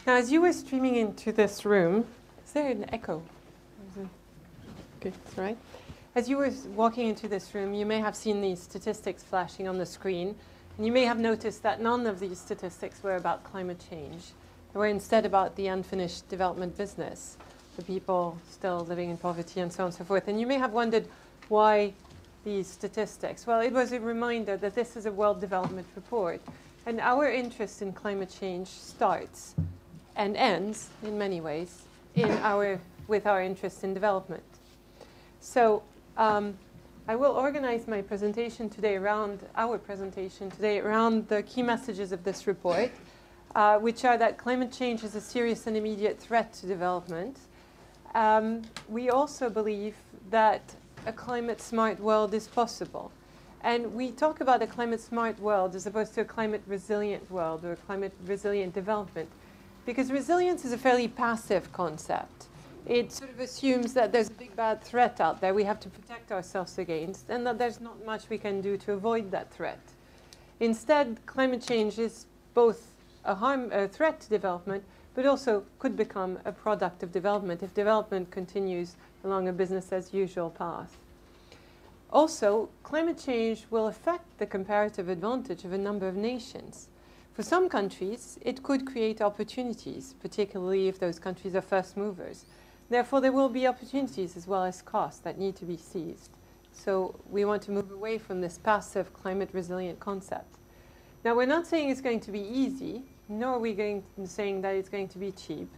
Now, as you were streaming into this room, is there an echo? Okay, that's right. As you were walking into this room, you may have seen these statistics flashing on the screen, and you may have noticed that none of these statistics were about climate change. They were instead about the unfinished development business, the people still living in poverty and so on and so forth. And you may have wondered why these statistics. Well, it was a reminder that this is a World Development Report, and our interest in climate change starts and ends, in many ways, with our interest in development. So I will organize my presentation today around the key messages of this report, which are that climate change is a serious and immediate threat to development. We also believe that a climate-smart world is possible. And we talk about a climate-smart world as opposed to a climate-resilient world or a climate-resilient development, because resilience is a fairly passive concept. It sort of assumes that there's a big bad threat out there we have to protect ourselves against, and that there's not much we can do to avoid that threat. Instead, climate change is both a threat to development, but also could become a product of development if development continues along a business-as-usual path. Also, climate change will affect the comparative advantage of a number of nations. For some countries, it could create opportunities, particularly if those countries are first movers. Therefore, there will be opportunities as well as costs that need to be seized. So we want to move away from this passive climate-resilient concept. Now, we're not saying it's going to be easy, nor are we saying that it's going to be cheap.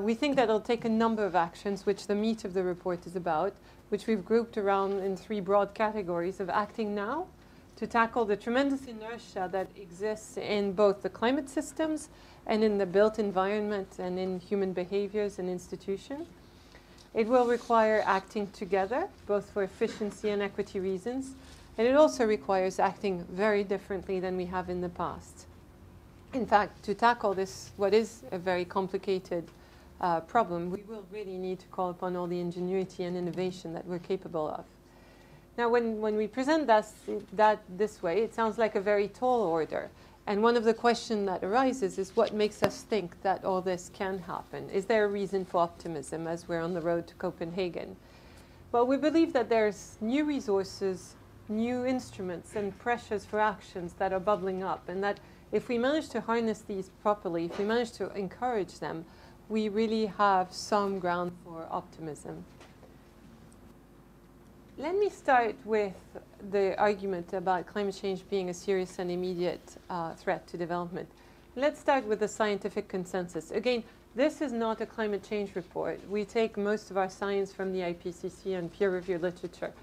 We think that it'll take a number of actions, which the meat of the report is about, which we've grouped around in three broad categories of acting now, to tackle the tremendous inertia that exists in both the climate systems and in the built environment and in human behaviors and institutions. It will require acting together, both for efficiency and equity reasons, and it also requires acting very differently than we have in the past. In fact, to tackle this, what is a very complicated problem, we will really need to call upon all the ingenuity and innovation that we're capable of. Now, when we present that this way, it sounds like a very tall order. And one of the questions that arises is what makes us think that all this can happen? Is there a reason for optimism as we're on the road to Copenhagen? Well, we believe that there's new resources, new instruments, and pressures for actions that are bubbling up, and that if we manage to harness these properly, if we manage to encourage them, we really have some ground for optimism. Let me start with the argument about climate change being a serious and immediate threat to development. Let's start with the scientific consensus. Again, this is not a climate change report. We take most of our science from the IPCC and peer-reviewed literature.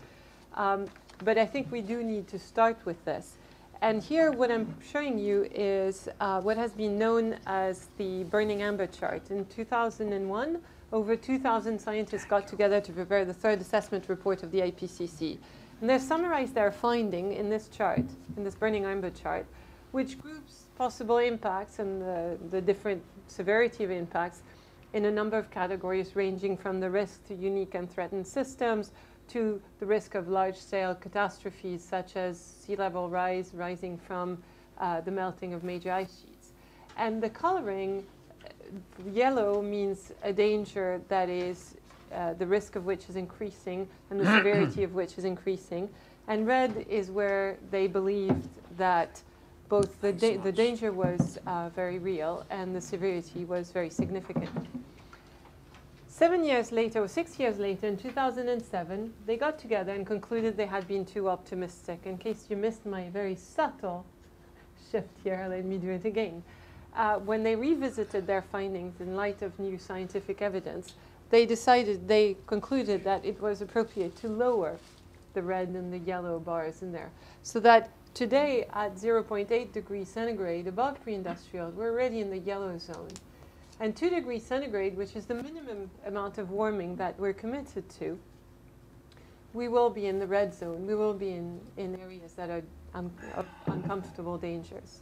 But I think we do need to start with this. And here what I'm showing you is what has been known as the burning amber chart. In 2001, over 2,000 scientists got together to prepare the third assessment report of the IPCC. And they've summarized their finding in this chart, in this burning amber chart, which groups possible impacts and the different severity of impacts in a number of categories, ranging from the risk to unique and threatened systems to the risk of large-scale catastrophes such as sea level rise rising from the melting of major ice sheets. And the coloring, yellow means a danger that is the risk of which is increasing and the severity of which is increasing. And red is where they believed that both the danger was very real and the severity was very significant. 7 years later, or 6 years later, in 2007, they got together and concluded they had been too optimistic. In case you missed my very subtle shift here, let me do it again. When they revisited their findings in light of new scientific evidence, they concluded that it was appropriate to lower the red and the yellow bars in there. So that today, at 0.8 degrees centigrade above pre-industrial, we're already in the yellow zone. And 2 degrees centigrade, which is the minimum amount of warming that we're committed to, we will be in the red zone. We will be in areas that are of uncomfortable dangers.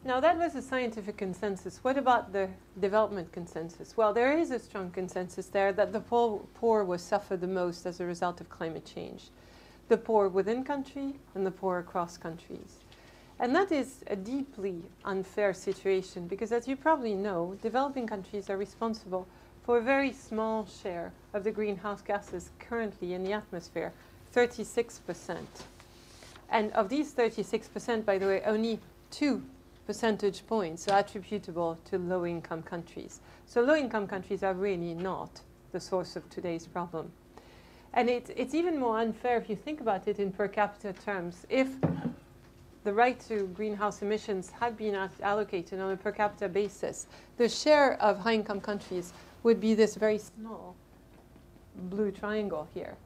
Now, that was a scientific consensus. What about the development consensus? Well, there is a strong consensus there that the poor will suffer the most as a result of climate change. The poor within country and the poor across countries. And that is a deeply unfair situation because, as you probably know, developing countries are responsible for a very small share of the greenhouse gases currently in the atmosphere, 36%. And of these 36%, by the way, only 2 percentage points are attributable to low-income countries. So low-income countries are really not the source of today's problem. And it's even more unfair if you think about it in per capita terms. If the right to greenhouse emissions had been allocated on a per capita basis, the share of high-income countries would be this very small blue triangle here.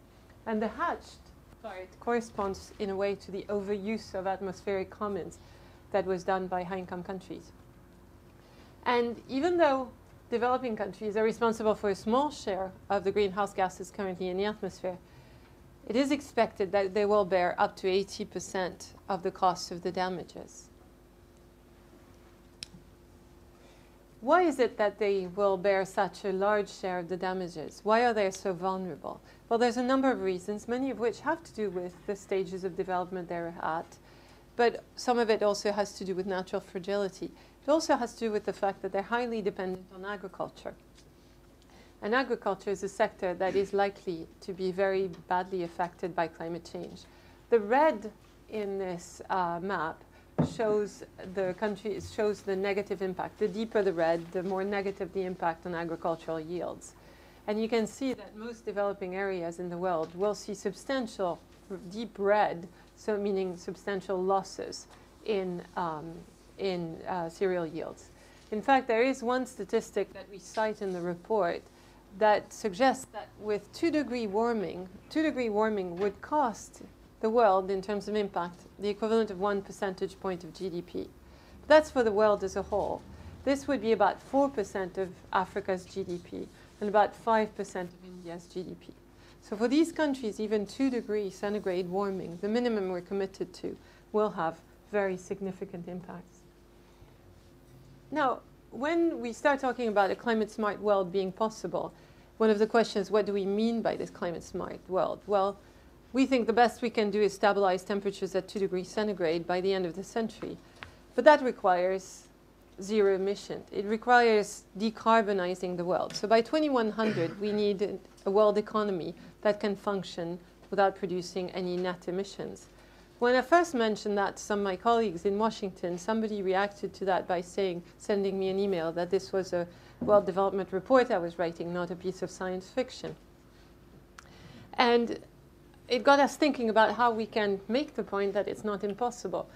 And the hatched part corresponds in a way to the overuse of atmospheric commons that was done by high-income countries. And even though developing countries are responsible for a small share of the greenhouse gases currently in the atmosphere, it is expected that they will bear up to 80% of the cost of the damages. Why is it that they will bear such a large share of the damages? Why are they so vulnerable? Well, there's a number of reasons, many of which have to do with the stages of development they're at, but some of it also has to do with natural fragility. It also has to do with the fact that they're highly dependent on agriculture. And agriculture is a sector that is likely to be very badly affected by climate change. The red in this map shows the country, shows the negative impact. The deeper the red, the more negative the impact on agricultural yields. And you can see that most developing areas in the world will see substantial deep red, so meaning substantial losses in cereal yields. In fact, there is one statistic that we cite in the report that suggests that with 2-degree warming, 2-degree warming would cost the world, in terms of impact, the equivalent of 1 percentage point of GDP. But that's for the world as a whole. This would be about 4% of Africa's GDP and about 5% of India's GDP. So for these countries, even 2-degree centigrade warming, the minimum we're committed to, will have very significant impacts. Now, when we start talking about a climate-smart world being possible, one of the questions, what do we mean by this climate-smart world? Well, we think the best we can do is stabilize temperatures at 2 degrees centigrade by the end of the century. But that requires zero emission. It requires decarbonizing the world. So by 2100, we need a world economy that can function without producing any net emissions. When I first mentioned that to some of my colleagues in Washington, somebody reacted to that by sending me an email that this was a world development report I was writing, not a piece of science fiction. And it got us thinking about how we can make the point that it's not impossible.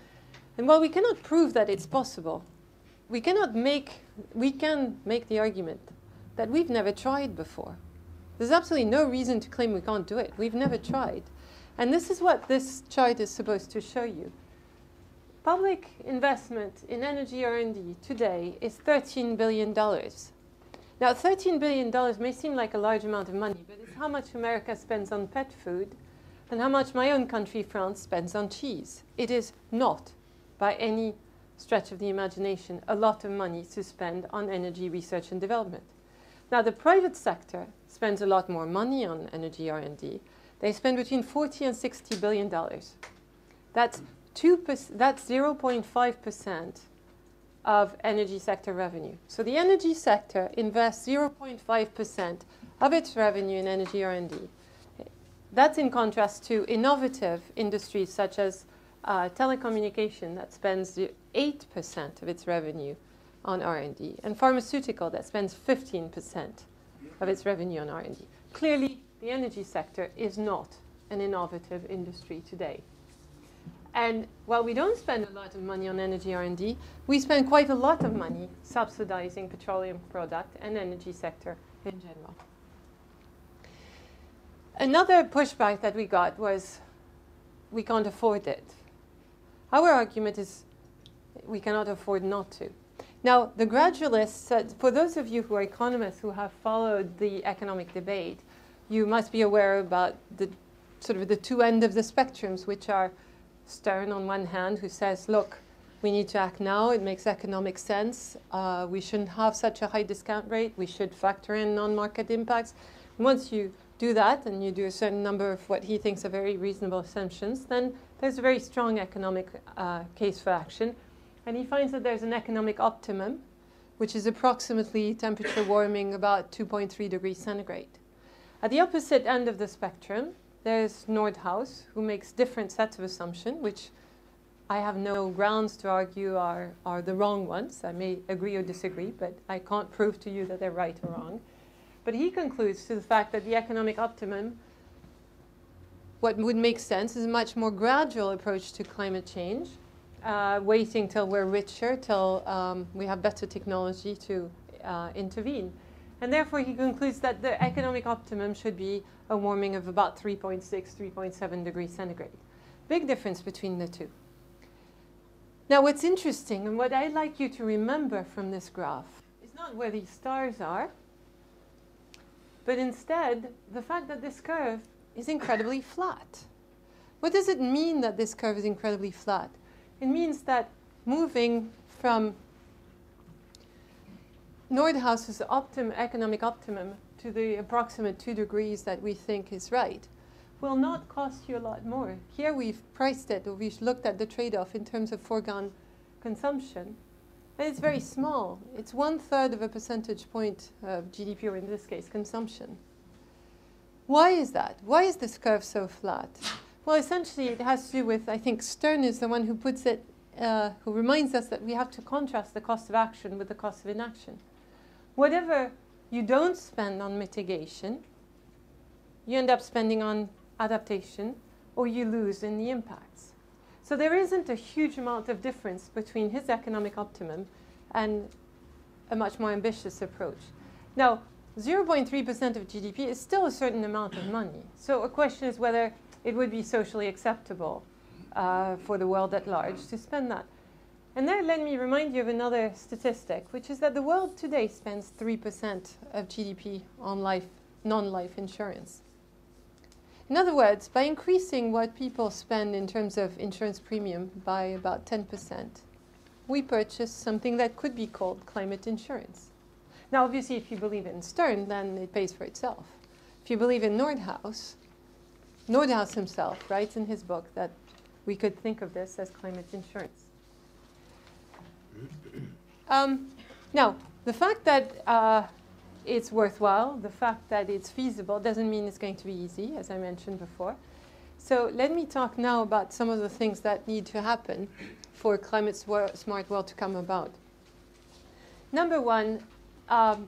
And while we cannot prove that it's possible, we can make the argument that we've never tried before. There's absolutely no reason to claim we can't do it. We've never tried. And this is what this chart is supposed to show you. Public investment in energy R&D today is $13 billion. Now, $13 billion may seem like a large amount of money, but it's how much America spends on pet food and how much my own country, France, spends on cheese. It is not, by any stretch of the imagination, a lot of money to spend on energy research and development. Now, the private sector spends a lot more money on energy R&D. They spend between $40 and $60 billion. That's 0.5% of energy sector revenue. So the energy sector invests 0.5% of its revenue in energy R&D. That's in contrast to innovative industries such as telecommunication that spends 8% of its revenue on R&D, and pharmaceutical that spends 15% of its revenue on R&D. Clearly, the energy sector is not an innovative industry today. And while we don't spend a lot of money on energy R&D, we spend quite a lot of money subsidizing petroleum product and energy sector in general. Another pushback that we got was we can't afford it. Our argument is we cannot afford not to. Now, the gradualists, for those of you who are economists who have followed the economic debate, you must be aware about the sort of the two ends of the spectrums, which are Stern on one hand, who says, look, we need to act now. It makes economic sense. We shouldn't have such a high discount rate. We should factor in non-market impacts. Once you do that, and you do a certain number of what he thinks are very reasonable assumptions, then there's a very strong economic case for action. And he finds that there's an economic optimum, which is approximately temperature warming about 2.3 degrees centigrade. At the opposite end of the spectrum, there's Nordhaus, who makes different sets of assumptions, which I have no grounds to argue are the wrong ones. I may agree or disagree, but I can't prove to you that they're right or wrong. But he concludes to the fact that the economic optimum, what would make sense, is a much more gradual approach to climate change, waiting till we're richer, till we have better technology to intervene. And therefore, he concludes that the economic optimum should be a warming of about 3.6, 3.7 degrees centigrade. Big difference between the two. Now, what's interesting, and what I'd like you to remember from this graph, is not where these stars are, but instead the fact that this curve is incredibly flat. What does it mean that this curve is incredibly flat? It means that moving from Nordhaus's economic optimum to the approximate 2 degrees that we think is right will not cost you a lot more. Here we've priced it, or we've looked at the trade-off in terms of foregone consumption. And it's very small. It's 1/3 of a percentage point of GDP, or in this case, consumption. Why is that? Why is this curve so flat? Well, essentially, it has to do with, I think Stern is the one who puts it, who reminds us that we have to contrast the cost of action with the cost of inaction. Whatever you don't spend on mitigation, you end up spending on adaptation, or you lose in the impacts. So there isn't a huge amount of difference between his economic optimum and a much more ambitious approach. Now, 0.3% of GDP is still a certain amount of money. So a question is whether it would be socially acceptable for the world at large to spend that. And there, let me remind you of another statistic, which is that the world today spends 3% of GDP on non-life insurance. In other words, by increasing what people spend in terms of insurance premium by about 10%, we purchase something that could be called climate insurance. Now, obviously, if you believe in Stern, then it pays for itself. If you believe in Nordhaus, Nordhaus himself writes in his book that we could think of this as climate insurance. Now, the fact that it's worthwhile, the fact that it's feasible, doesn't mean it's going to be easy, as I mentioned before. So let me talk now about some of the things that need to happen for a climate-smart world to come about. Number one,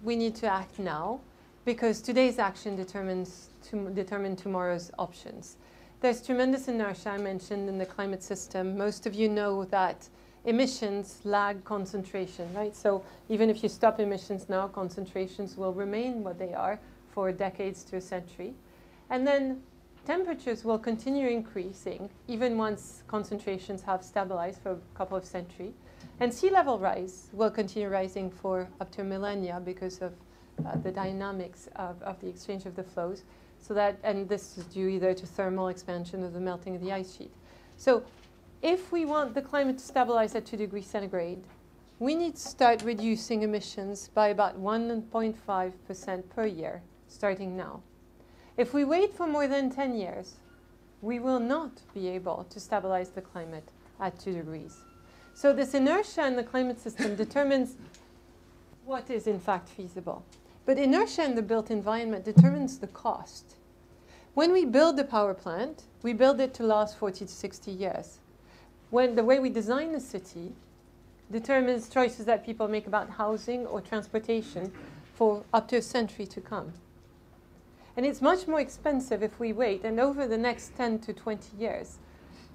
we need to act now, because today's action determine tomorrow's options. There's tremendous inertia I mentioned in the climate system. Most of you know that emissions lag concentration, right? So even if you stop emissions now, concentrations will remain what they are for decades to a century. And then temperatures will continue increasing even once concentrations have stabilized for a couple of centuries. And sea level rise will continue rising for up to millennia because of the dynamics of the exchange of the flows. So that, and this is due either to thermal expansion or the melting of the ice sheet. So if we want the climate to stabilize at 2 degrees centigrade, we need to start reducing emissions by about 1.5% per year, starting now. If we wait for more than 10 years, we will not be able to stabilize the climate at 2 degrees. So this inertia in the climate system determines what is in fact feasible. But inertia in the built environment determines the cost. When we build a power plant, we build it to last 40 to 60 years. When the way we design a city determines choices that people make about housing or transportation for up to a century to come. And it's much more expensive if we wait, and over the next 10 to 20 years,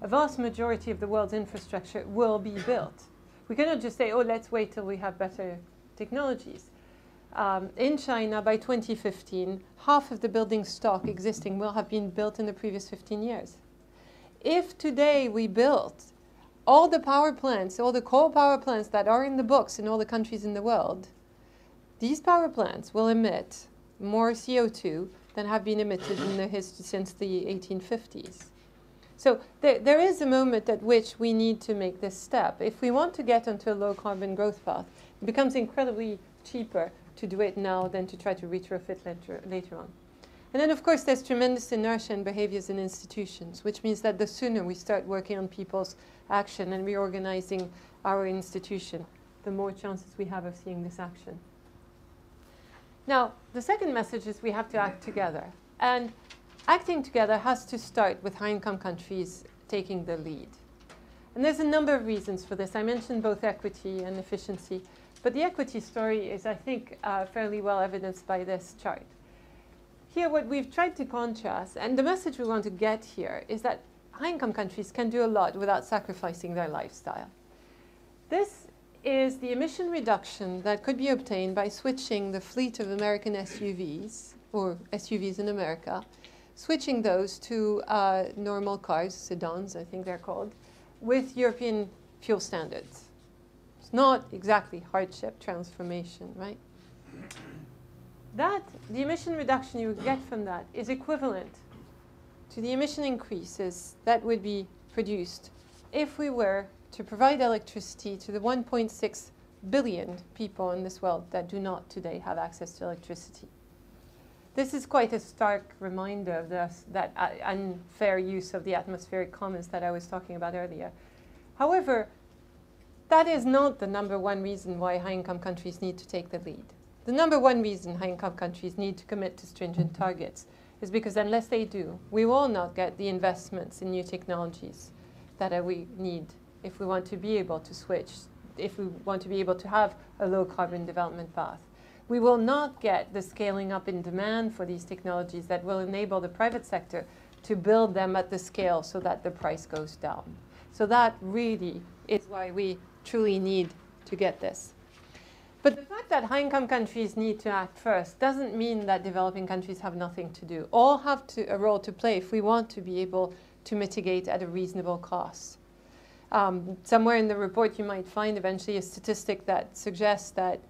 a vast majority of the world's infrastructure will be built. We cannot just say, oh, let's wait till we have better technologies. In China, by 2015, half of the building stock existing will have been built in the previous 15 years. If today we built all the power plants, all the coal power plants that are in the books in all the countries in the world, these power plants will emit more CO2 than have been emitted in the history since the 1850s. So there is a moment at which we need to make this step. If we want to get onto a low-carbon growth path, it becomes incredibly cheaper to do it now than to try to retrofit later on. And then, of course, there's tremendous inertia in behaviors in institutions, which means that the sooner we start working on people's action and reorganizing our institution, the more chances we have of seeing this action. Now, the second message is we have to act together. And acting together has to start with high-income countries taking the lead. And there's a number of reasons for this. I mentioned both equity and efficiency. But the equity story is, I think, fairly well evidenced by this chart. Here, what we've tried to contrast, and the message we want to get here, is that high-income countries can do a lot without sacrificing their lifestyle. This is the emission reduction that could be obtained by switching the fleet of American SUVs, or SUVs in America, switching those to normal cars, sedans, I think they're called, with European fuel standards. It's not exactly hardship transformation, right? The emission reduction you get from that is equivalent to the emission increases that would be produced if we were to provide electricity to the 1.6 billion people in this world that do not today have access to electricity. This is quite a stark reminder of that unfair use of the atmospheric commons that I was talking about earlier. However, that is not the number one reason why high-income countries need to take the lead. The number one reason high-income countries need to commit to stringent targets is because unless they do, we will not get the investments in new technologies that we need if we want to be able to switch, if we want to be able to have a low-carbon development path. We will not get the scaling up in demand for these technologies that will enable the private sector to build them at the scale so that the price goes down. So that really is why we truly need to get this. But the fact that high-income countries need to act first doesn't mean that developing countries have nothing to do. All have a role to play if we want to be able to mitigate at a reasonable cost. Somewhere in the report you might find eventually a statistic that suggests that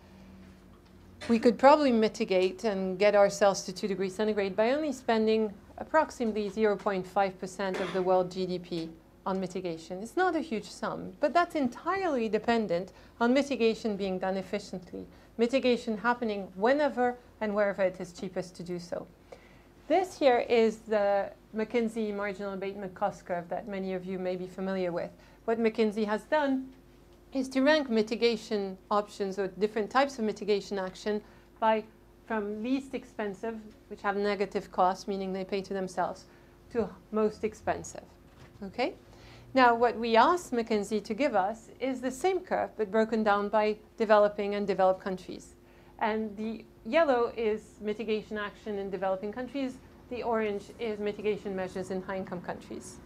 we could probably mitigate and get ourselves to 2 degrees centigrade by only spending approximately 0.5% of the world GDP on mitigation. It's not a huge sum, but that's entirely dependent on mitigation being done efficiently, mitigation happening whenever and wherever it is cheapest to do so. This here is the McKinsey marginal abatement cost curve that many of you may be familiar with. What McKinsey has done is to rank mitigation options or different types of mitigation action from least expensive, which have negative costs, meaning they pay to themselves, to most expensive. Okay? Now, what we asked McKinsey to give us is the same curve, but broken down by developing and developed countries. And the yellow is mitigation action in developing countries. The orange is mitigation measures in high-income countries.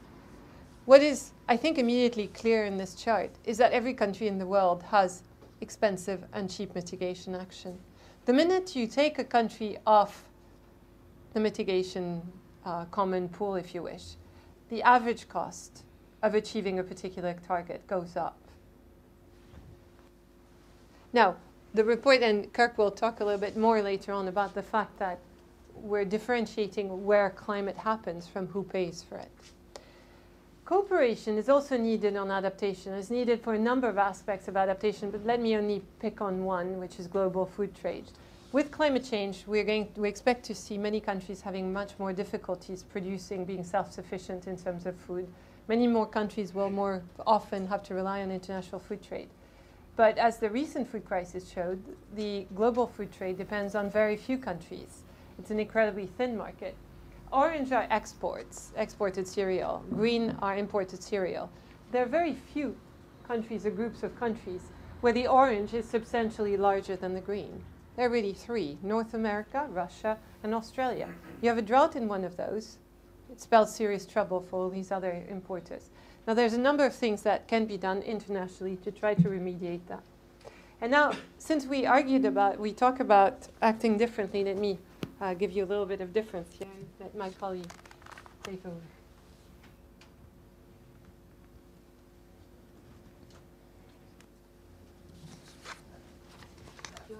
What is, I think, immediately clear in this chart is that every country in the world has expensive and cheap mitigation action. The minute you take a country off the mitigation common pool, if you wish, the average cost of achieving a particular target goes up. Now, the report, and Kirk will talk a little bit more later on about the fact that we're differentiating where climate happens from who pays for it. Cooperation is also needed on adaptation. It's needed for a number of aspects of adaptation, but let me only pick on one, which is global food trade. With climate change, we expect to see many countries having much more difficulties producing, being self-sufficient in terms of food. Many more countries will more often have to rely on international food trade. But as the recent food crisis showed, the global food trade depends on very few countries. It's an incredibly thin market. Orange are exported cereal. Green are imported cereal. There are very few countries or groups of countries where the orange is substantially larger than the green. There are really three: North America, Russia, and Australia. You have a drought in one of those, it spells serious trouble for all these other importers. Now, there's a number of things that can be done internationally to try to remediate that. And now, since we talk about acting differently, let me give you a little bit of difference here. Let my colleague take over.